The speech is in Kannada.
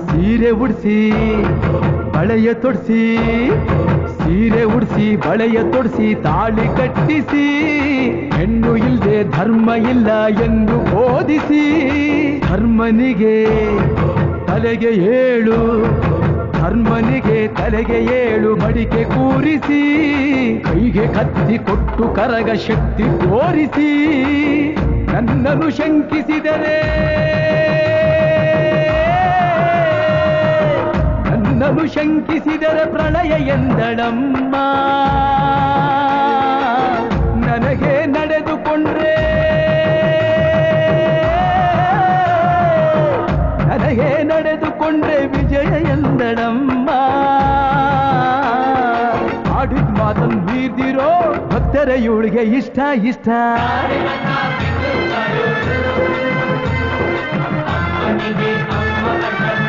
ಸೀರೆ ಉಡಿಸಿ ಬಳೆಯ ತೊಡಿಸಿ ಸೀರೆ ಉಡಿಸಿ ಬಳೆಯ ತೊಡಿಸಿ ತಾಳಿ ಕಟ್ಟಿಸಿ ಹೆಣ್ಣು ಇಲ್ಲದೆ ಧರ್ಮ ಇಲ್ಲ ಎಂದು ಬೋಧಿಸಿ ಧರ್ಮನಿಗೆ ತಲೆಗೆ ಏಳು ಧರ್ಮನಿಗೆ ತಲೆಗೆ ಏಳು ಮಡಿಕೆ ಕೂರಿಸಿ ಕೈಗೆ ಕತ್ತಿ ಕೊಟ್ಟು ಕರಗ ಶಕ್ತಿ ತೋರಿಸಿ ನನ್ನನ್ನು ಶಂಕಿಸಿದರೆ ನನ್ನನ್ನು ಶಂಕಿಸಿದರೆ ಪ್ರಳಯ ಎಂದಳಮ್ಮ ನನಗೆ ನಡೆದುಕೊಂಡ್ರೆ ನನಗೆ ನಡೆದುಕೊಂಡ್ರೆ ವಿಜಯ ಎಂದಳಮ್ಮ ಆಡಿದ ಮಾತನ್ನು ಮೀರ್ದಿರೋ ಭಕ್ತರ ಇವಳಿಗೆ ಇಷ್ಟ ಇಷ್ಟ